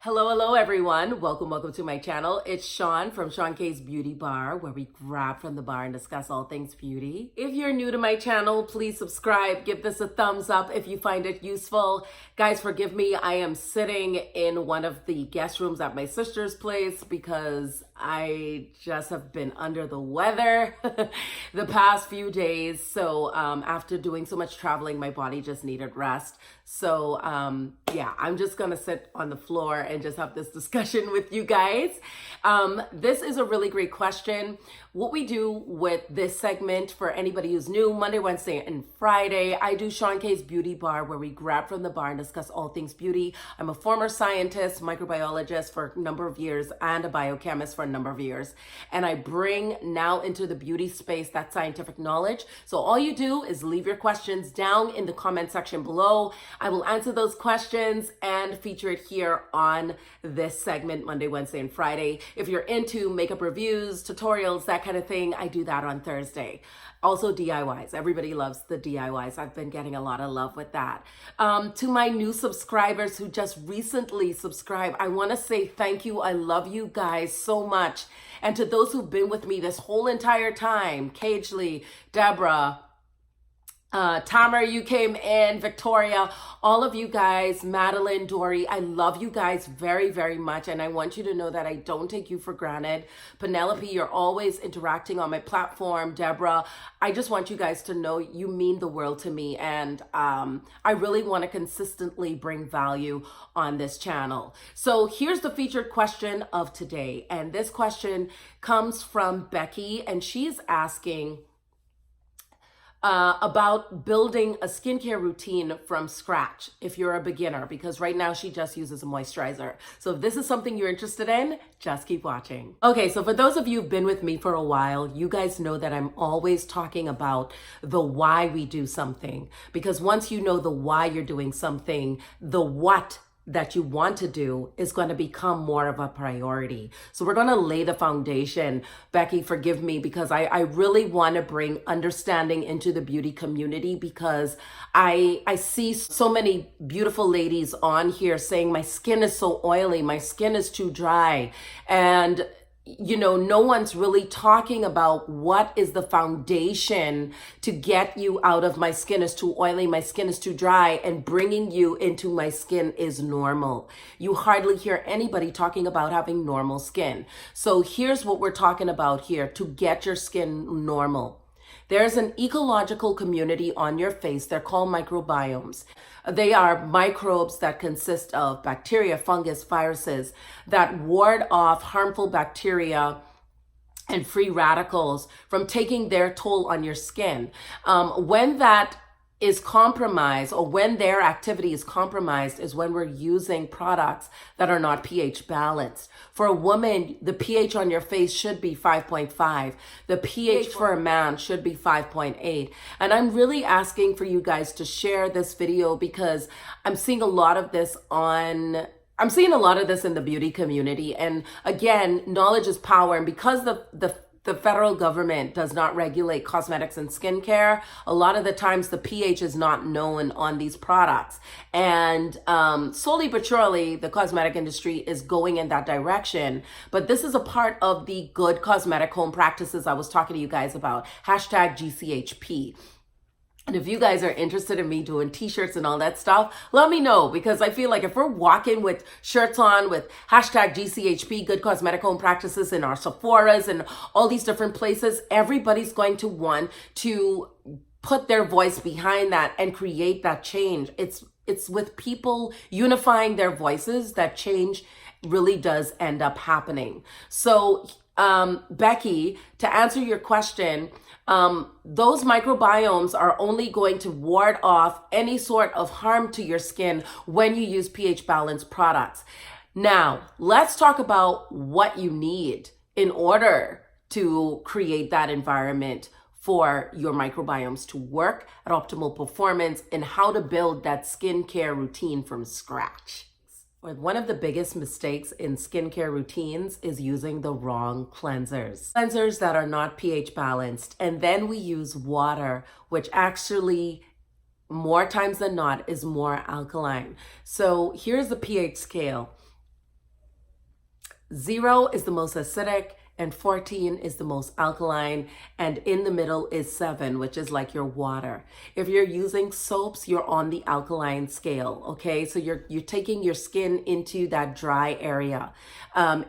Hello everyone. Welcome to my channel. It's Sean from SeanK's Beauty Bar, where we grab from the bar and discuss all things beauty. If you're new to my channel, please subscribe. Give this a thumbs up if you find it useful. Guys, forgive me. I am sitting in one of the guest rooms at my sister's place because I just have been under the weather the past few days. So after doing so much traveling, my body just needed rest. So yeah, I'm just gonna sit on the floor and just have this discussion with you guys. This is a really great question. What we do with this segment, for anybody who's new, Monday, Wednesday, and Friday, I do SeanK's Beauty Bar, where we grab from the bar and discuss all things beauty. I'm a former scientist, microbiologist for a number of years, and a biochemist for a number of years. And I bring now into the beauty space that scientific knowledge. So all you do is leave your questions down in the comment section below. I will answer those questions and feature it here on this segment, Monday, Wednesday, and Friday. If you're into makeup reviews, tutorials, that kind of thing, I do that on Thursday. Also DIYs. Everybody loves the DIYs. I've been getting a lot of love with that. To my new subscribers who just recently subscribed, I want to say thank you. I love you guys so much. And to those who've been with me this whole entire time, Cageley, Deborah, Tamara, you came in, Victoria, all of you guys, Madeline, Dory, I love you guys very, very much. And I want you to know that I don't take you for granted. Penelope, you're always interacting on my platform. Deborah, I just want you guys to know you mean the world to me. And I really want to consistently bring value on this channel. So here's the featured question of today. And this question comes from Becky, and she's asking about building a skincare routine from scratch if you're a beginner, because right now she just uses a moisturizer. So if this is something you're interested in, just keep watching. Okay, so for those of you who've been with me for a while, you guys know that I'm always talking about the why we do something, because once you know the why you're doing something, the what that you want to do is going to become more of a priority. So we're going to lay the foundation. Becky, forgive me, because I really want to bring understanding into the beauty community, because I see so many beautiful ladies on here saying my skin is so oily, my skin is too dry. And you know, no one's really talking about what is the foundation to get you out of my skin is too oily, my skin is too dry, and bringing you into my skin is normal. You hardly hear anybody talking about having normal skin. So here's what we're talking about here to get your skin normal. There's an ecological community on your face. They're called microbiomes. They are microbes that consist of bacteria, fungus, viruses that ward off harmful bacteria and free radicals from taking their toll on your skin. When that is compromised, or when their activity is compromised, is when we're using products that are not pH balanced. For a woman, the pH on your face should be 5.5. The pH for a man should be 5.8. And I'm really asking for you guys to share this video, because I'm seeing a lot of this in the beauty community. And again, knowledge is power. And because the federal government does not regulate cosmetics and skincare, a lot of the times the pH is not known on these products. And slowly but surely, the cosmetic industry is going in that direction. But this is a part of the good cosmetic home practices I was talking to you guys about. Hashtag GCHP. And if you guys are interested in me doing t-shirts and all that stuff, let me know, because I feel like if we're walking with shirts on with hashtag GCHP, good cosmetic home practices, in our Sephoras and all these different places, everybody's going to want to put their voice behind that and create that change. It's with people unifying their voices that change really does end up happening. So Becky, to answer your question, those microbiomes are only going to ward off any sort of harm to your skin when you use pH balanced products. Now, let's talk about what you need in order to create that environment for your microbiomes to work at optimal performance, and how to build that skincare routine from scratch. One of the biggest mistakes in skincare routines is using the wrong cleansers. Cleansers that are not pH balanced. And then we use water, which actually more times than not is more alkaline. So here's the pH scale. 0 is the most acidic, and 14 is the most alkaline, and in the middle is 7, which is like your water. If you're using soaps, you're on the alkaline scale, okay? So you're taking your skin into that dry area.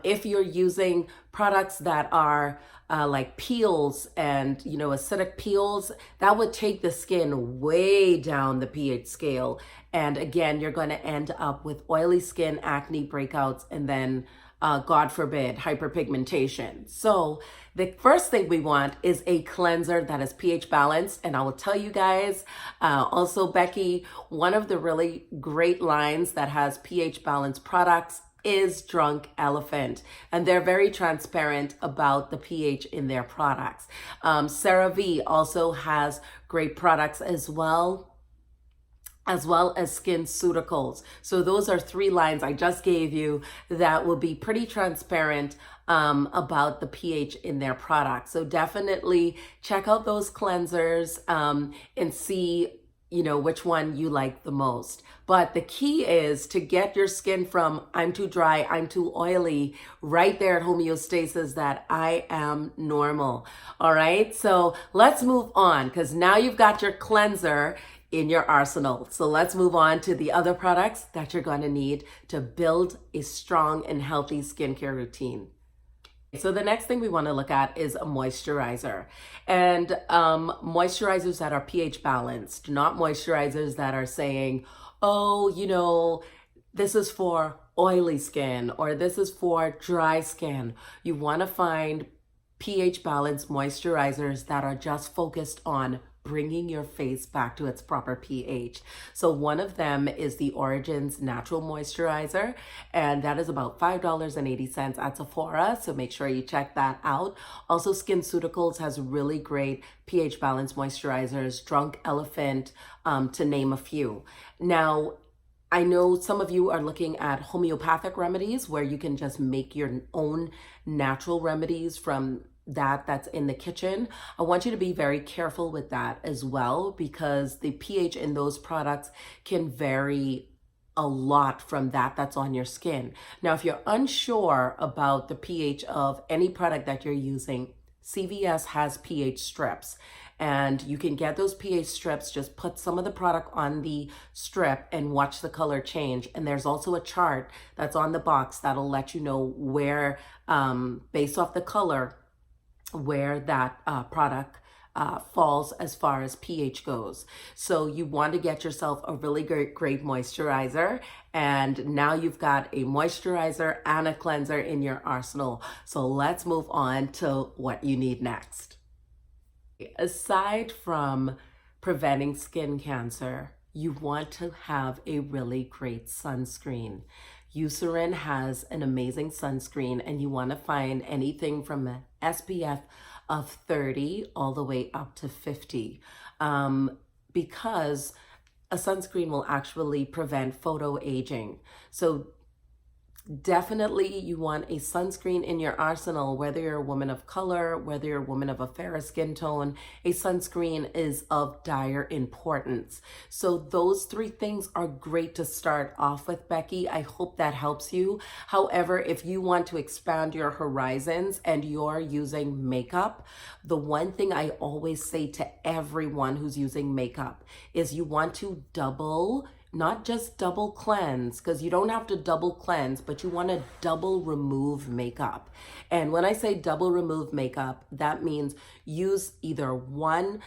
If you're using products that are like peels and, acidic peels, that would take the skin way down the pH scale. And again, you're going to end up with oily skin, acne breakouts, and then God forbid, hyperpigmentation. So the first thing we want is a cleanser that is pH balanced. And I will tell you guys, also Becky, one of the really great lines that has pH balanced products is Drunk Elephant, and they're very transparent about the pH in their products. CeraVe also has great products as well as SkinCeuticals. So those are 3 lines I just gave you that will be pretty transparent about the pH in their products. So definitely check out those cleansers and see which one you like the most. But the key is to get your skin from I'm too dry, I'm too oily, right there at homeostasis that I am normal. All right, so let's move on, because now you've got your cleanser in your arsenal. So let's move on to the other products that you're going to need to build a strong and healthy skincare routine. So the next thing we want to look at is a moisturizer, and moisturizers that are pH balanced, not moisturizers that are saying, oh, this is for oily skin or this is for dry skin. You want to find pH balanced moisturizers that are just focused on bringing your face back to its proper pH. So one of them is the Origins Natural Moisturizer, and that is about $5.80 at Sephora, so make sure you check that out. Also, SkinCeuticals has really great pH balanced moisturizers, Drunk Elephant, to name a few. Now, I know some of you are looking at homeopathic remedies where you can just make your own natural remedies from that's in the kitchen. I want you to be very careful with that as well, because the pH in those products can vary a lot from that's on your skin. Now, if you're unsure about the pH of any product that you're using, CVS has pH strips, and you can get those pH strips. Just put some of the product on the strip and watch the color change. And there's also a chart that's on the box that'll let you know where, based off the color, where that product falls as far as pH goes. So you want to get yourself a really great moisturizer, and now you've got a moisturizer and a cleanser in your arsenal. So let's move on to what you need next. Aside from preventing skin cancer, you want to have a really great sunscreen. Eucerin has an amazing sunscreen, and you want to find anything from an SPF of 30 all the way up to 50, because a sunscreen will actually prevent photo aging. So definitely you want a sunscreen in your arsenal, whether you're a woman of color, whether you're a woman of a fairer skin tone. A sunscreen is of dire importance. So those 3 things are great to start off with, Becky. I hope that helps you. However, if you want to expand your horizons and you're using makeup, the one thing I always say to everyone who's using makeup is you want to not just double cleanse, because you don't have to double cleanse, but you want to double remove makeup. And when I say double remove makeup, that means use either one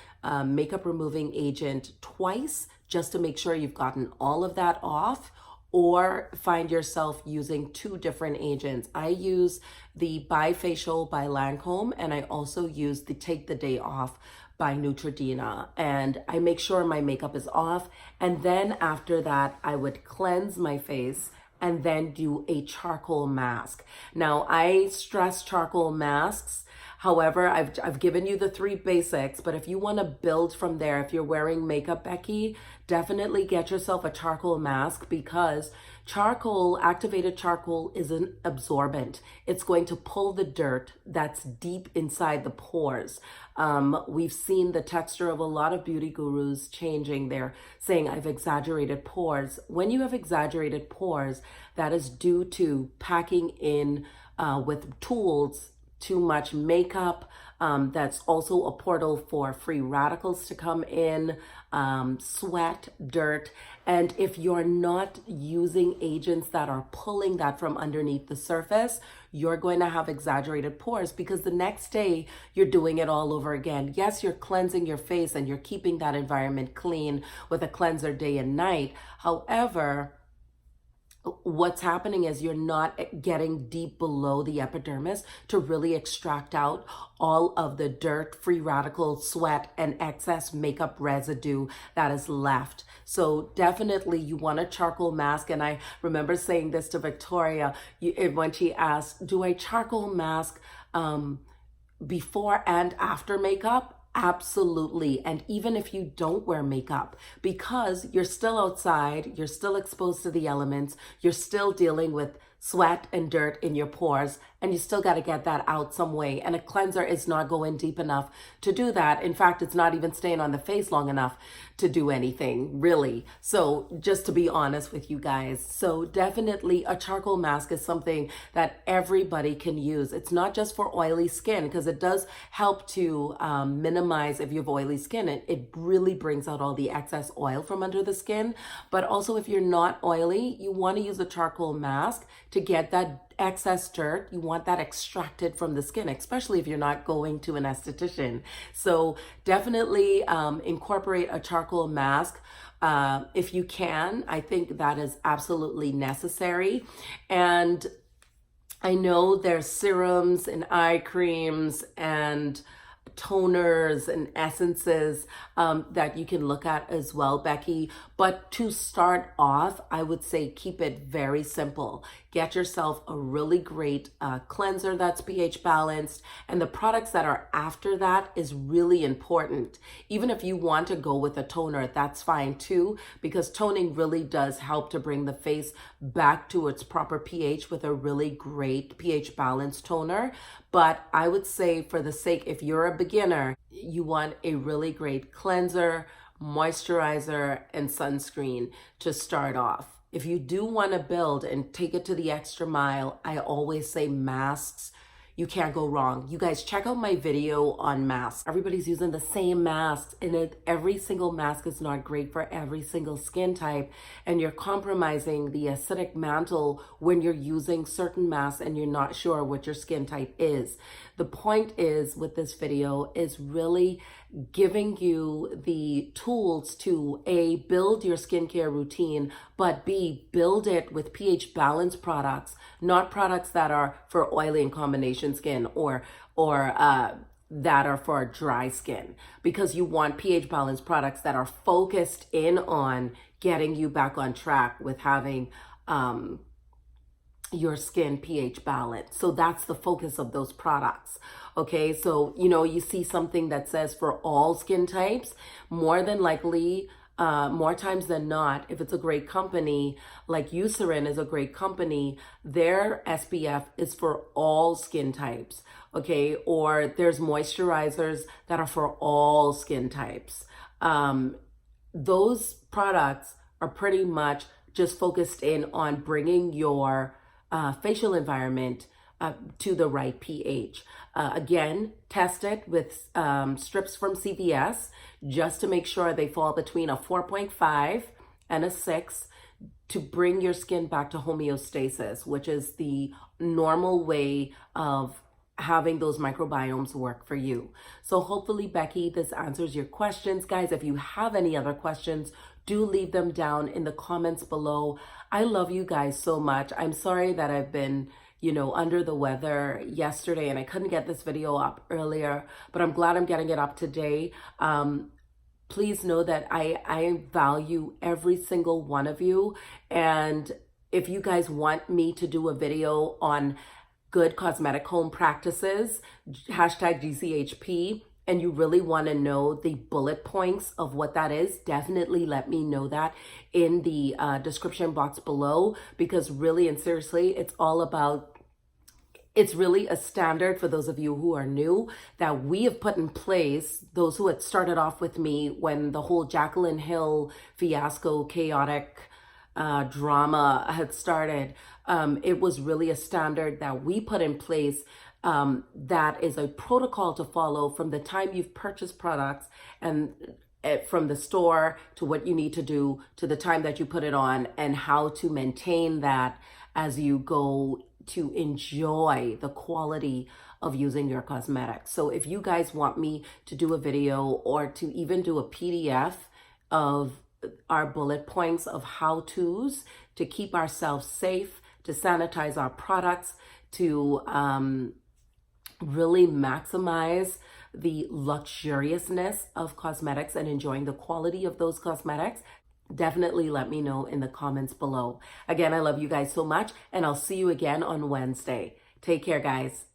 makeup removing agent twice just to make sure you've gotten all of that off, or find yourself using 2 different agents. I use the Bifacial by Lancome, and I also use the Take the Day Off by Neutrogena, and I make sure my makeup is off, and then after that I would cleanse my face and then do a charcoal mask. Now, I stress charcoal masks. However, I've given you the 3 basics, but if you want to build from there, if you're wearing makeup, Becky, definitely get yourself a charcoal mask because charcoal, activated charcoal, is an absorbent. It's going to pull the dirt that's deep inside the pores. We've seen the texture of a lot of beauty gurus changing. They're saying, I've exaggerated pores. When you have exaggerated pores, that is due to packing in with tools too much makeup. That's also a portal for free radicals to come in, sweat, dirt. And if you're not using agents that are pulling that from underneath the surface, you're going to have exaggerated pores because the next day you're doing it all over again. Yes, you're cleansing your face and you're keeping that environment clean with a cleanser day and night. However, what's happening is you're not getting deep below the epidermis to really extract out all of the dirt, free radicals, sweat, and excess makeup residue that is left. So definitely you want a charcoal mask. And I remember saying this to Victoria when she asked, do I charcoal mask before and after makeup? Absolutely. And even if you don't wear makeup, because you're still outside, you're still exposed to the elements, you're still dealing with sweat and dirt in your pores, and you still got to get that out some way. And a cleanser is not going deep enough to do that. In fact, it's not even staying on the face long enough to do anything, really. So just to be honest with you guys, so definitely a charcoal mask is something that everybody can use. It's not just for oily skin, because it does help to minimize if you have oily skin. It really brings out all the excess oil from under the skin. But also if you're not oily, you want to use a charcoal mask to get that excess dirt. You want that extracted from the skin, especially if you're not going to an esthetician. So definitely incorporate a charcoal mask if you can. I think that is absolutely necessary. And I know there's serums and eye creams and toners and essences that you can look at as well, Becky. But to start off, I would say keep it very simple. Get yourself a really great cleanser that's pH balanced, and the products that are after that is really important. Even if you want to go with a toner, that's fine too, because toning really does help to bring the face back to its proper pH with a really great pH balanced toner. But I would say, for the sake, if you're a beginner, you want a really great cleanser, moisturizer, and sunscreen to start off. If you do want to build and take it to the extra mile, I always say masks. You can't go wrong. You guys, check out my video on masks. Everybody's using the same masks, and every single mask is not great for every single skin type. And you're compromising the acidic mantle when you're using certain masks and you're not sure what your skin type is. The point is with this video is really giving you the tools to A, build your skincare routine, but B, build it with pH balanced products, not products that are for oily and combination skin or that are for dry skin, because you want pH balanced products that are focused in on getting you back on track with having your skin pH balance. So that's the focus of those products. Okay, so you see something that says for all skin types, more than likely, more times than not, if it's a great company, like Eucerin is a great company, their SPF is for all skin types. Okay, or there's moisturizers that are for all skin types. Those products are pretty much just focused in on bringing your facial environment to the right pH. Again, test it with strips from CVS just to make sure they fall between a 4.5 and a 6 to bring your skin back to homeostasis, which is the normal way of having those microbiomes work for you. So hopefully, Becky, this answers your questions. Guys, if you have any other questions, do leave them down in the comments below. I love you guys so much. I'm sorry that I've been, under the weather yesterday and I couldn't get this video up earlier, but I'm glad I'm getting it up today. Please know that I value every single one of you. And if you guys want me to do a video on good cosmetic home practices, hashtag GCHP, and you really want to know the bullet points of what that is, definitely let me know that in the description box below, because really and seriously, it's really a standard for those of you who are new that we have put in place, those who had started off with me when the whole Jaclyn Hill fiasco, chaotic drama had started. It was really a standard that we put in place, that is a protocol to follow from the time you've purchased products and from the store to what you need to do to the time that you put it on, and how to maintain that as you go to enjoy the quality of using your cosmetics. So if you guys want me to do a video or to even do a PDF of our bullet points of how-tos to keep ourselves safe, to sanitize our products, to really maximize the luxuriousness of cosmetics and enjoying the quality of those cosmetics, definitely let me know in the comments below. Again, I love you guys so much, and I'll see you again on Wednesday. Take care, guys.